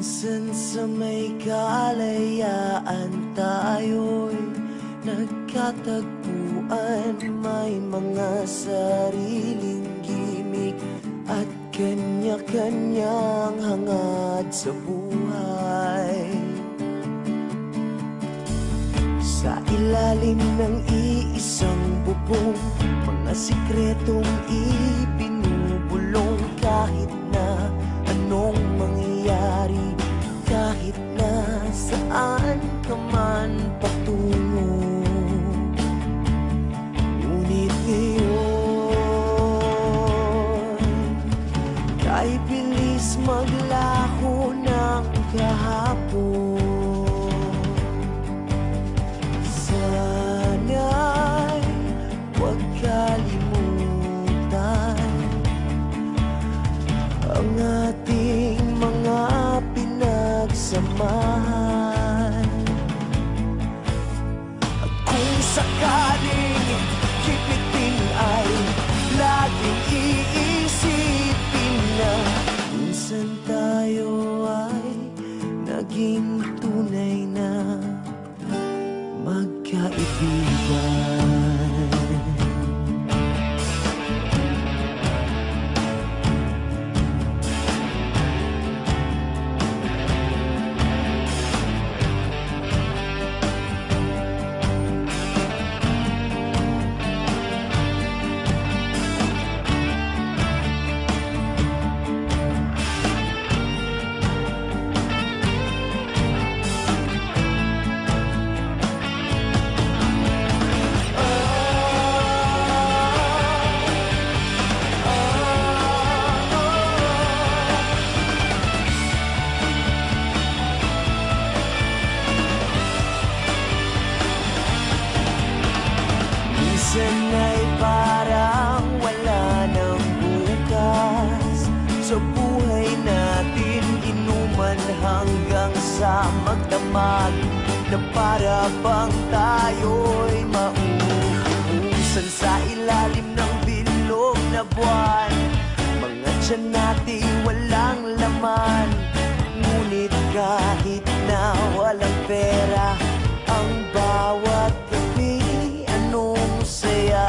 Minsan sa may kalayaan tayo'y nagkatagpuan. May mga sariling gimik at kanya-kanyang hangad sa buhay. Sa ilalim ng iisang bubong, mga sikretong ibinubulong. Kahit na anong mangyayari, kahit na saan ka man patungo, ngunit ngayon, kahit bilis maglaho ng kahapon, sana'y huwag kalimutan ang ating mga pinagsamahan. At kung sakaling kipitin ay laging iisipin na minsan tayo ay naging tunay na magkaibigan. Minsan ay parang wala ng bukas sa buhay natin, inuman hanggang sa magdamag, na para bang tayo'y mauubusan sa ilalim ng bilog na buwan. Mga tiyan natin walang laman, ngunit kahit na walang pera, ang bawat gabi anong saya.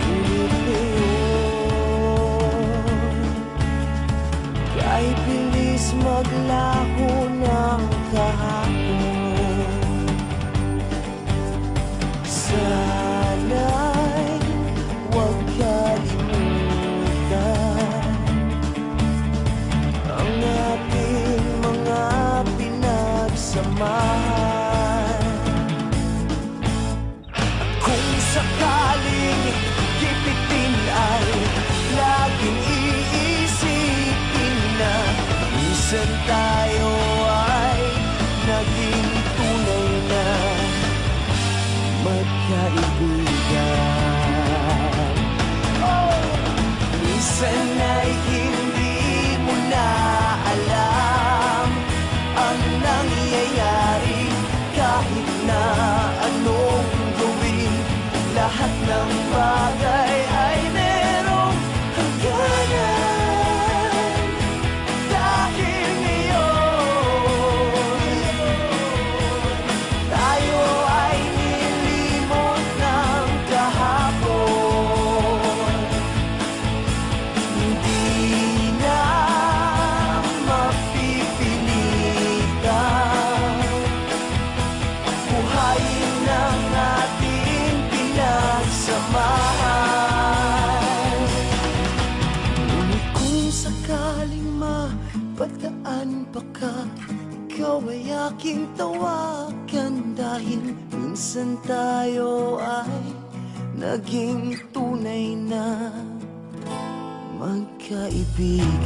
Ngunit ngayon, kahit bilis maglaho ng kahapon, sana'y huwag kalimutan ang ating mga pinagsamahan. Kung sakaling kipitin ay laging iisipin na minsan tayo ay naging tunay na magkaibigan. Minsan ay hindi mo na alam ang nangyayari, kahit na anong gawin, lahat ng bagay ay merong hangganan. Dahil ngayon, tayo ay nilimot ng kahapon. Hindi na mapipilitan buhayin ng ating pinagsamahan. Ngunit kung sakaling mapadaan pa ka, ikaw ay aking tawagan, dahil minsan tayo ay naging tunay na magkaibigan.